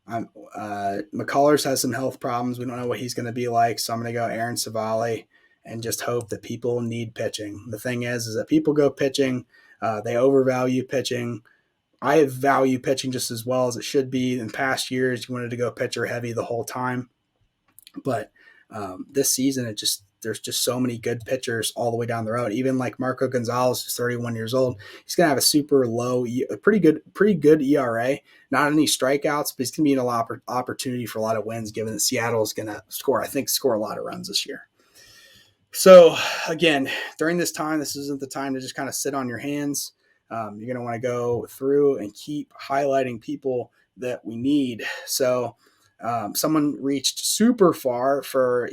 A: McCullers has some health problems. We don't know what he's going to be like, so I'm going to go Aaron Savali and just hope that people need pitching. The thing is that people go pitching. They overvalue pitching. I value pitching just as well as it should be. In past years, you wanted to go pitcher heavy the whole time, but this season, there's just so many good pitchers all the way down the road. Even like Marco Gonzalez, who's 31 years old, he's gonna have a super low, pretty good ERA. Not any strikeouts, but he's gonna be in a lot of opportunity for a lot of wins, given that Seattle is gonna score a lot of runs this year. So again, during this time, this isn't the time to just kind of sit on your hands. You're going to want to go through and keep highlighting people that we need. So someone reached super far for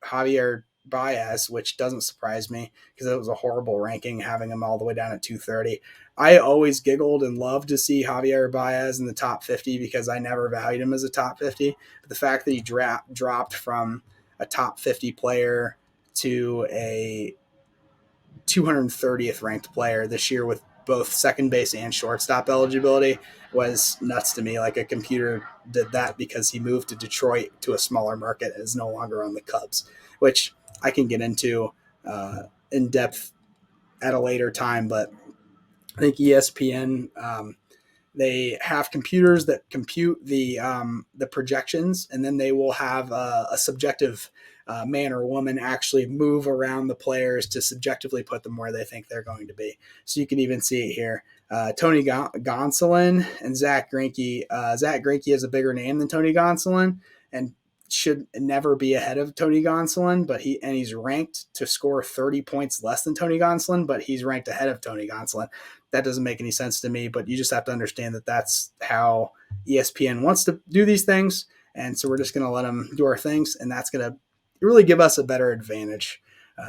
A: Javier Baez, which doesn't surprise me because it was a horrible ranking, having him all the way down at 230. I always giggled and loved to see Javier Baez in the top 50 because I never valued him as a top 50. But the fact that he dropped from a top 50 player to a 230th ranked player this year with both second base and shortstop eligibility was nuts to me. Like a computer did that because he moved to Detroit to a smaller market and is no longer on the Cubs, which I can get into in depth at a later time. But I think ESPN they have computers that compute the projections, and then they will have a subjective man or woman actually move around the players to subjectively put them where they think they're going to be. So you can even see it here. Tony Gonsolin and Zach Greinke. Zach Greinke is a bigger name than Tony Gonsolin and should never be ahead of Tony Gonsolin, but he's ranked to score 30 points less than Tony Gonsolin, but he's ranked ahead of Tony Gonsolin. That doesn't make any sense to me, but you just have to understand that that's how ESPN wants to do these things. And so we're just going to let them do our things, and that's going to really give us a better advantage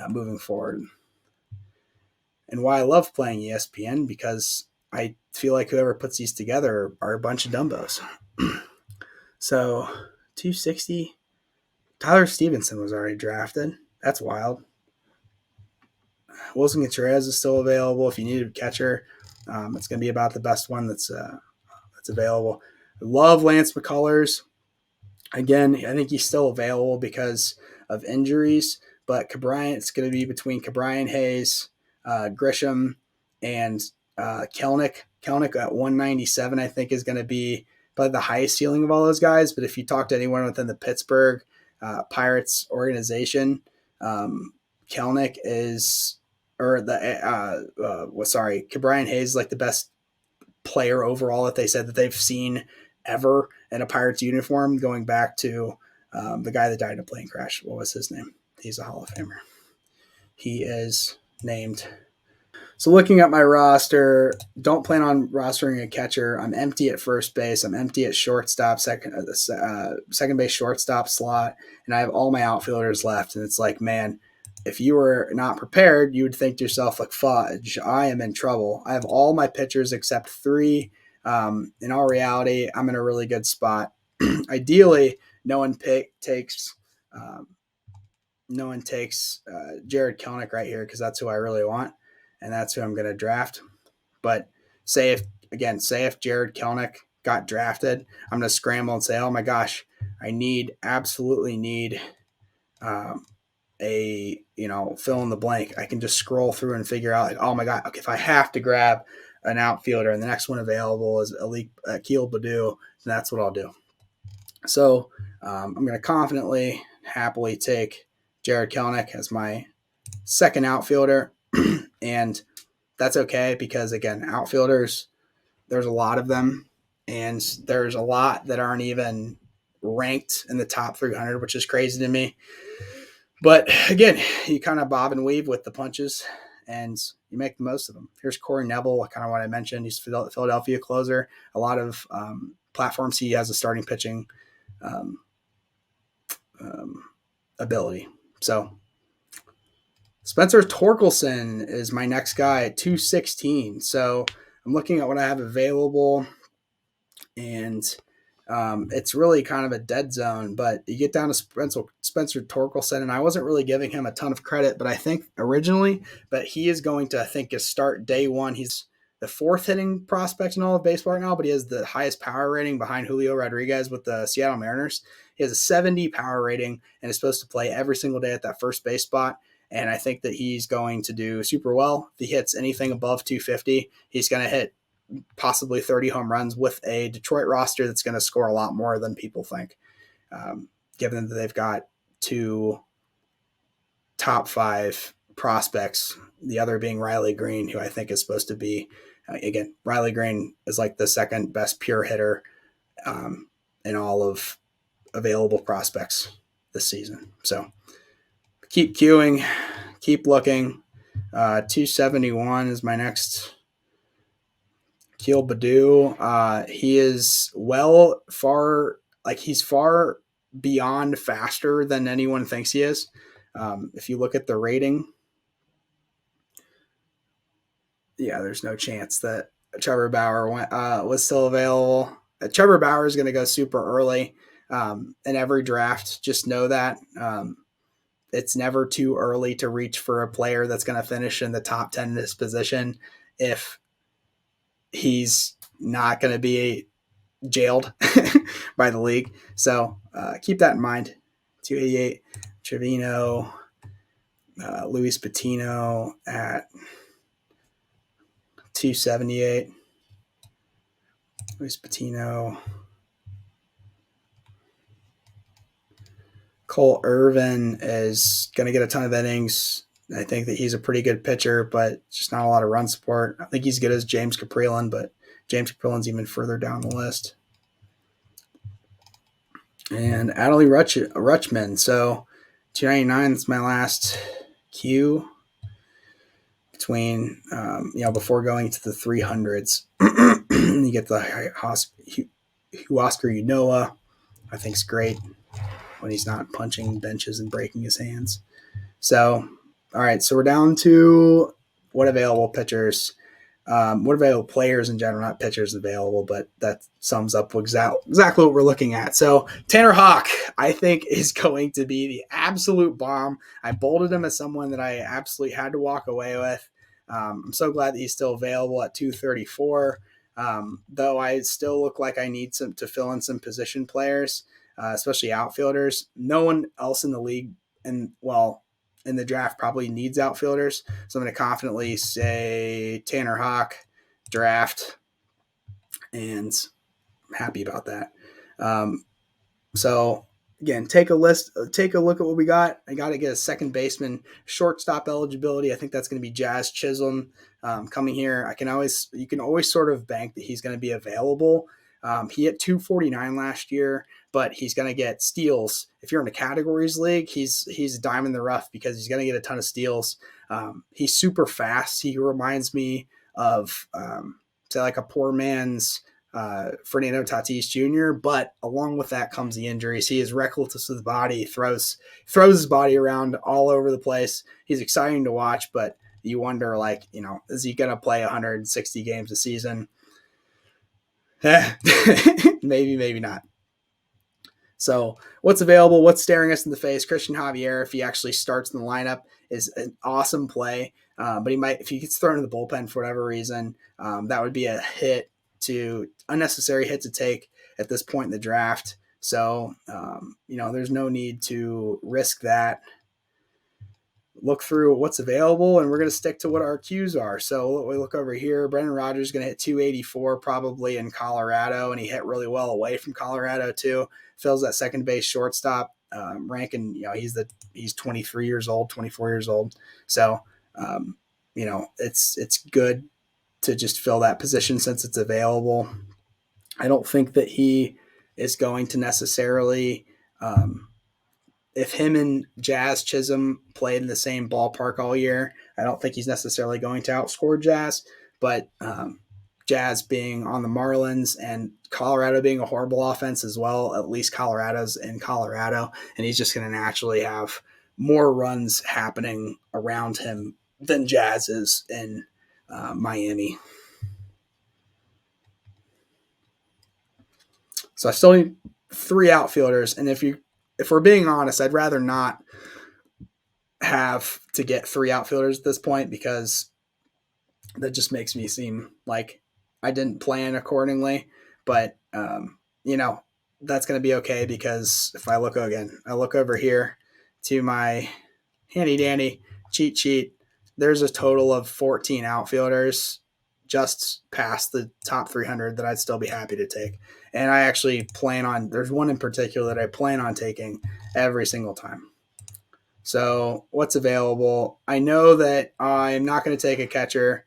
A: moving forward. And why I love playing ESPN, because I feel like whoever puts these together are a bunch of dumbos. So 260. Tyler Stevenson was already drafted. That's wild. Wilson Contreras is still available if you need a catcher. It's going to be about the best one that's available. I love Lance McCullers. Again, I think he's still available because of injuries, but it's going to be between Cabrian Hayes, Grisham, and Kelnick. Kelnick at 197, I think, is going to be probably the highest ceiling of all those guys. But if you talk to anyone within the Pittsburgh Pirates organization, Kelnick is, or Cabrian Hayes is like the best player overall that they said that they've seen ever in a Pirates uniform, going back to the guy that died in a plane crash. What was his name? He's a Hall of Famer. He is named. So looking at my roster, don't plan on rostering a catcher. I'm empty at first base. I'm empty at shortstop, second base shortstop slot, and I have all my outfielders left. And it's like, man, if you were not prepared, you would think to yourself, like, fudge, I am in trouble. I have all my pitchers except 3. In all reality, I'm in a really good spot. Ideally, no one takes Jared Kelnick right here, because that's who I really want, and that's who I'm going to draft. But say if Jared Kelnick got drafted, I'm going to scramble and say, oh my gosh, I absolutely need a fill in the blank. I can just scroll through and figure out, like, oh my god, okay, if I have to grab an outfielder and the next one available is Akil Baddoo, then that's what I'll do. So I'm going to confidently, happily take Jared Kelnick as my second outfielder, and that's okay, because again, outfielders, there's a lot of them, and there's a lot that aren't even ranked in the top 300, which is crazy to me. But again, you kind of bob and weave with the punches, and you make the most of them. Here's Corey Neville, kind of what I mentioned. He's a Philadelphia closer. A lot of platforms he has a starting pitching ability. So Spencer Torkelson is my next guy at 216. So I'm looking at what I have available, and it's really kind of a dead zone. But you get down to Spencer Torkelson, and I wasn't really giving him a ton of credit, but I think originally, but he is going to, I think, start day one. He's the 4th hitting prospect in all of baseball right now, but he has the highest power rating behind Julio Rodriguez with the Seattle Mariners. He has a 70 power rating and is supposed to play every single day at that first base spot. And I think that he's going to do super well. If he hits anything above 250, he's going to hit possibly 30 home runs with a Detroit roster that's going to score a lot more than people think, given that they've got 2 top 5 prospects, the other being Riley Green, who I think is supposed to be, again, Riley Green is like the second best pure hitter in all of available prospects this season. So keep queuing, keep looking. 271 is my next. Akil Baddoo. He is he's far beyond faster than anyone thinks he is. If you look at the rating, yeah, there's no chance that Trevor Bauer was still available. Trevor Bauer is going to go super early in every draft. Just know that. It's never too early to reach for a player that's going to finish in the top 10 in this position if he's not going to be jailed by the league. So keep that in mind. 288, Trevino, Luis Patino at 278. Luis Patino. Cole Irvin is going to get a ton of innings. I think that he's a pretty good pitcher, but just not a lot of run support. I think he's good as James Caprillan, but James Caprillan's even further down the list. And Adley Rutschman. So 299 is my last Q between, before going to the 300s. You get the Huascar Ynoa. I think it's great when he's not punching benches and breaking his hands. So, all right, so we're down to what available pitchers, what available players in general, not pitchers available, but that sums up exactly what we're looking at. So Tanner Houck, I think, is going to be the absolute bomb. I bolded him as someone that I absolutely had to walk away with. I'm so glad that he's still available at 234, though I still look like I need to fill in some position players, especially outfielders. No one else in the league, in the draft, probably needs outfielders. So I'm going to confidently say Tanner Houck, draft, and I'm happy about that. So again, take a look at what we got. I got to get a second baseman, shortstop eligibility. I think that's going to be Jazz Chisholm coming here. You can always sort of bank that he's going to be available. He hit 249 last year, but he's going to get steals. If you're in a categories league, he's a dime in the rough because he's going to get a ton of steals. He's super fast. He reminds me of, say, like a poor man's Fernando Tatis Jr., but along with that comes the injuries. He is reckless with the body, throws his body around all over the place. He's exciting to watch, but you wonder, is he going to play 160 games a season? Maybe not. So what's available, what's staring us in the face? Christian Javier, if he actually starts in the lineup, is an awesome play. But if he gets thrown in the bullpen for whatever reason, that would be a unnecessary hit to take at this point in the draft. So, there's no need to risk that. Look through what's available, and we're going to stick to what our Qs are. So we look over here. Brendan Rodgers is going to hit 284 probably in Colorado, and he hit really well away from Colorado too. Fills that second base shortstop ranking. He's 23 years old, 24 years old. So, it's good to just fill that position since it's available. I don't think that he is going to necessarily if him and Jazz Chisholm played in the same ballpark all year, I don't think he's necessarily going to outscore Jazz. But Jazz being on the Marlins and Colorado being a horrible offense as well, at least Colorado's in Colorado, and he's just going to naturally have more runs happening around him than Jazz is in Miami. So I still need 3 outfielders, and if we're being honest, I'd rather not have to get 3 outfielders at this point because that just makes me seem like I didn't plan accordingly. But, that's going to be okay because if I look over here to my handy dandy cheat sheet, there's a total of 14 outfielders just past the top 300 that I'd still be happy to take. And I actually there's one in particular that I plan on taking every single time. So what's available? I know that I'm not going to take a catcher.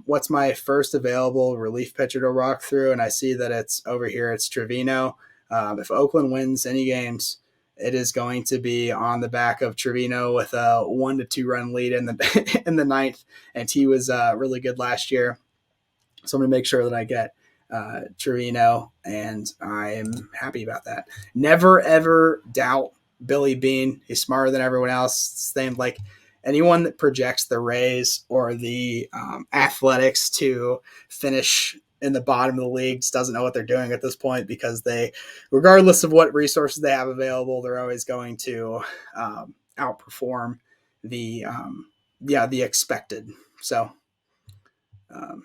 A: What's my first available relief pitcher to walk through? And I see that it's over here. It's Trevino. If Oakland wins any games, it is going to be on the back of Trevino with a 1-2 run lead in the in the 9th, and he was really good last year. So I'm going to make sure that I get Trevino, and I'm happy about that. Never ever doubt Billy Beane. He's smarter than everyone else. Same like anyone that projects the Rays or the Athletics to finish in the bottom of the league just doesn't know what they're doing at this point because they, regardless of what resources they have available, they're always going to outperform the expected. So, all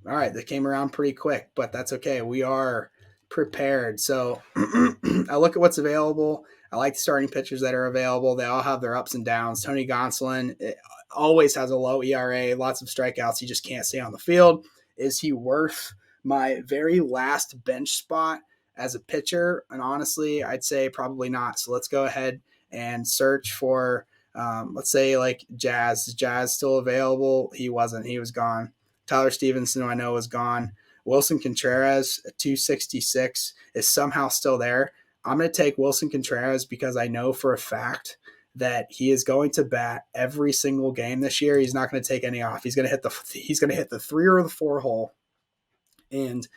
A: right, that came around pretty quick, but that's okay. We are prepared. So I look at what's available. I like the starting pitchers that are available. They all have their ups and downs. Tony Gonsolin always has a low ERA, lots of strikeouts. He just can't stay on the field. Is he worth my very last bench spot as a pitcher, and honestly, I'd say probably not. So let's go ahead and search for, let's say like Jazz. Is Jazz still available? He wasn't. He was gone. Tyler Stevenson, who I know, was gone. Wilson Contreras at 266 is somehow still there. I'm going to take Wilson Contreras because I know for a fact that he is going to bat every single game this year. He's not going to take any off. He's going to hit the 3 or the 4 hole and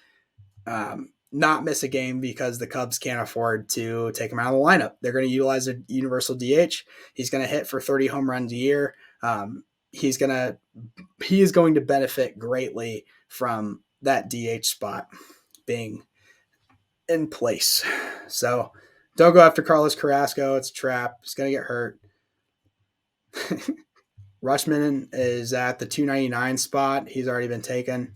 A: not miss a game because the Cubs can't afford to take him out of the lineup. They're going to utilize a universal DH. He's going to hit for 30 home runs a year. He is going to benefit greatly from that DH spot being in place. So don't go after Carlos Carrasco. It's a trap. He's going to get hurt. Rushman is at the 299 spot. He's already been taken.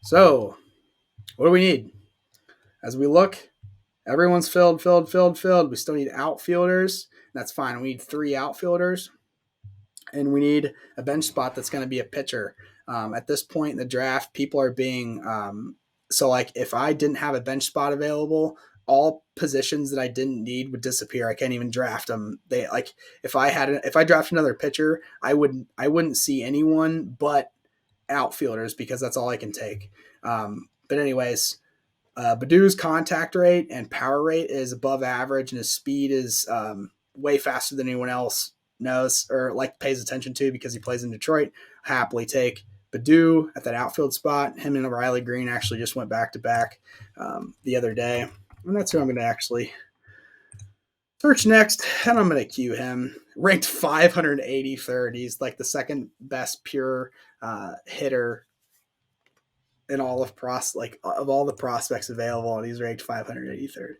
A: So what do we need? As we look, everyone's filled. We still need outfielders. That's fine. We need 3 outfielders. And we need a bench spot that's going to be a pitcher. At this point in the draft, people are being so like if I didn't have a bench spot available, all positions that I didn't need would disappear. I can't even draft them. They like if I draft another pitcher, I wouldn't see anyone but outfielders because that's all I can take. But anyways, Badu's contact rate and power rate is above average, and his speed is way faster than anyone else knows or like pays attention to because he plays in Detroit. Happily take Badu at that outfield spot. Him and Riley Green actually just went back to back the other day, and that's who I'm going to actually search next. And I'm going to cue him. Ranked 583rd. He's like the second best pure hitter in all of of all the prospects available, and he's ranked 583rd.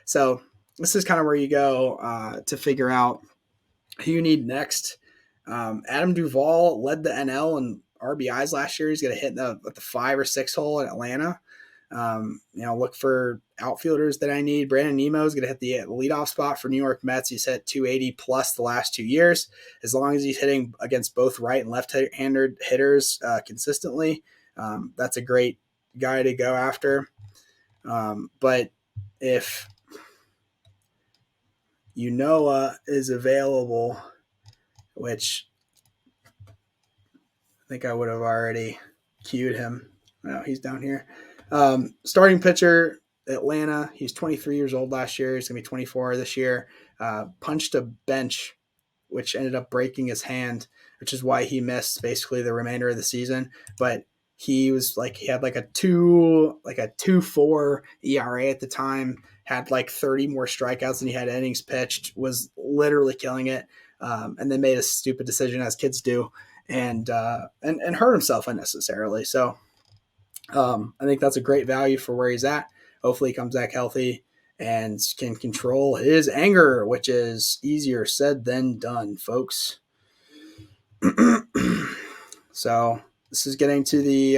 A: So this is kind of where you go to figure out who you need next. Adam Duvall led the NL in RBIs last year. He's going to hit the 5 or 6 hole in Atlanta. Look for outfielders that I need. Brandon Nimmo is going to hit the leadoff spot for New York Mets. He's hit 280 plus the last 2 years. As long as he's hitting against both right and left-handed hitters consistently, that's a great guy to go after. But if Unoa is available, which I think I would have already queued him. No, he's down here. Starting pitcher, Atlanta. He's 23 years old last year. He's going to be 24 this year. Punched a bench, which ended up breaking his hand, which is why he missed basically the remainder of the season. But he had like a 2.4 ERA at the time, had like 30 more strikeouts than he had innings pitched, was literally killing it. And then made a stupid decision as kids do and hurt himself unnecessarily. So I think that's a great value for where he's at. Hopefully he comes back healthy and can control his anger, which is easier said than done, folks. So this is getting to the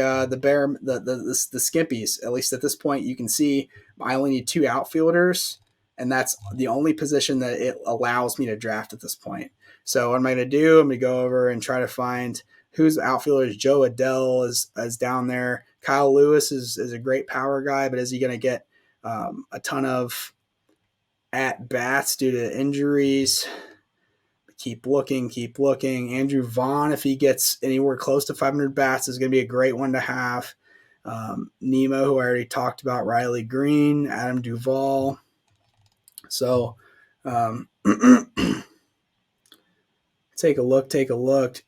A: skimpies. At least at this point, you can see I only need 2 outfielders, and that's the only position that it allows me to draft at this point. So what am I going to do? I'm going to go over and try to find who's the outfielders. Joe Adele is down there. Kyle Lewis is a great power guy, but is he going to get a ton of at-bats due to injuries? Keep looking. Andrew Vaughn, if he gets anywhere close to 500 bats, is going to be a great one to have. Nemo, who I already talked about, Riley Green, Adam Duvall. So take a look.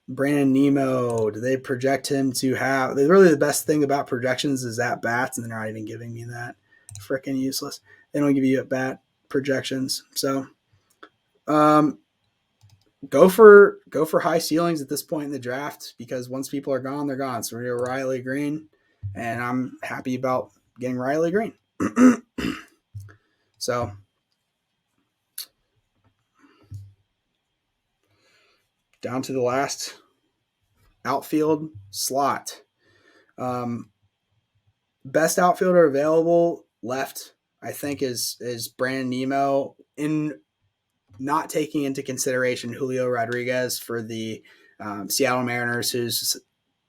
A: Brandon Nemo, do they project him to have – really the best thing about projections is at-bats, and they're not even giving me that. Freaking useless. They don't give you at-bat projections. So go for high ceilings at this point in the draft because once people are gone, they're gone. So we're going to go Riley Green, and I'm happy about getting Riley Green. So down to the last outfield slot. Best outfielder available left, I think, is Brandon Nemo, in not taking into consideration Julio Rodriguez for the Seattle Mariners, who's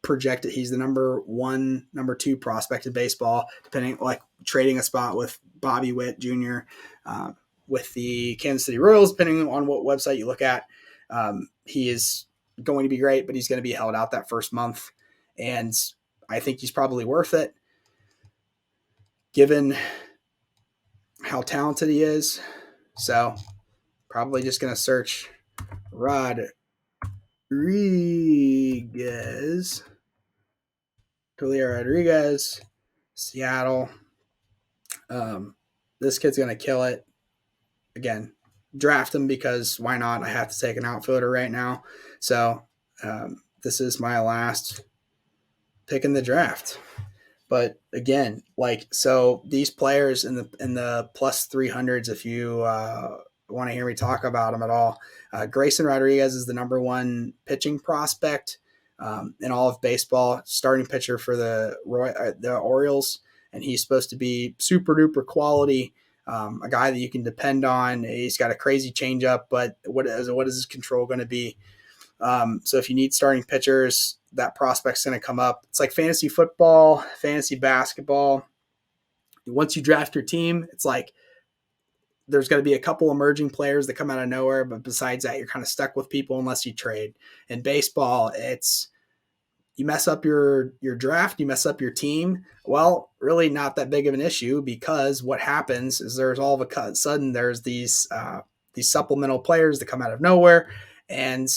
A: projected he's the number 1, number 2 prospect in baseball, depending like trading a spot with Bobby Witt Jr. With the Kansas City Royals, depending on what website you look at. He is going to be great, but he's going to be held out that first month, and I think he's probably worth it given how talented he is. So probably just going to search Rodriguez, Julio Rodriguez, Seattle. This kid's going to kill it. Again, draft him because why not? I have to take an outfielder right now. So this is my last pick in the draft. But again, like, so these players in the plus 300s, if you want to hear me talk about them at all, Grayson Rodriguez is the number 1 pitching prospect in all of baseball, starting pitcher for the Orioles, and he's supposed to be super duper quality. A guy that you can depend on. He's got a crazy changeup, but what is his control going to be? So if you need starting pitchers, that prospect's going to come up. It's like fantasy football, fantasy basketball. Once you draft your team, it's like there's going to be a couple emerging players that come out of nowhere, but besides that, you're kind of stuck with people unless you trade. In baseball, it's you mess up your draft, you mess up your team. Well, really not that big of an issue, because what happens is there's all of a sudden there's these supplemental players that come out of nowhere, and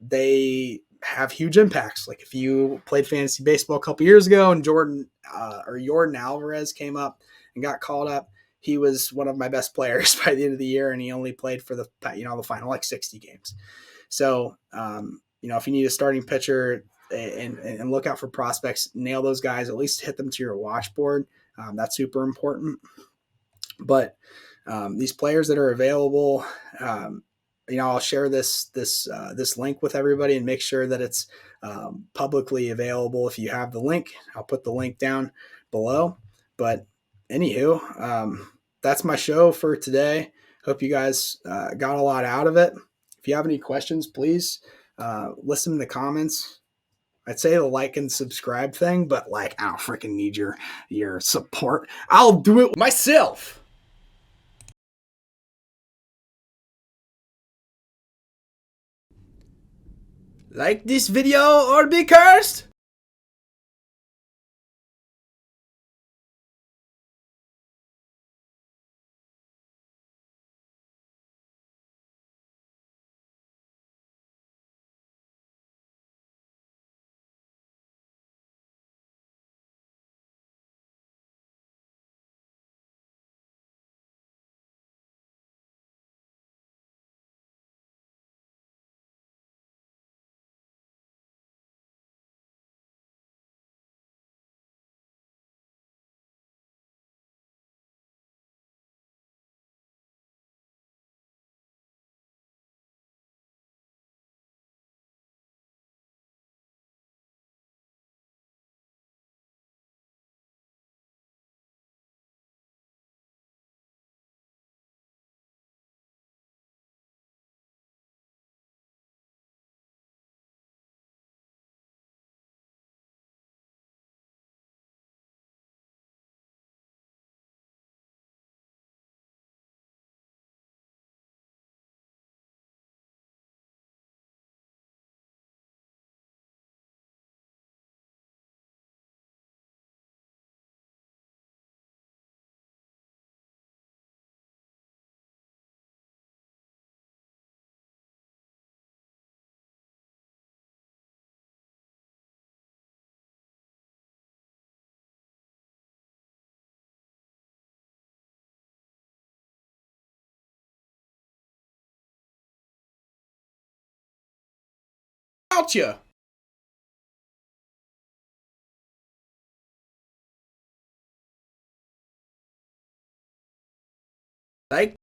A: they have huge impacts. Like if you played fantasy baseball a couple years ago and Jordan Alvarez came up and got called up, he was one of my best players by the end of the year, and he only played for the final like 60 games. So if you need a starting pitcher and look out for prospects, nail those guys, at least hit them to your watch board. That's super important. But these players that are available, I'll share this link with everybody and make sure that it's publicly available. If you have the link, I'll put the link down below. But anywho, that's my show for today. Hope you guys got a lot out of it. If you have any questions, please list them in the comments. I'd say the like and subscribe thing, but like I don't freaking need your support. I'll do it myself. Like this video or be cursed. Out ya. Like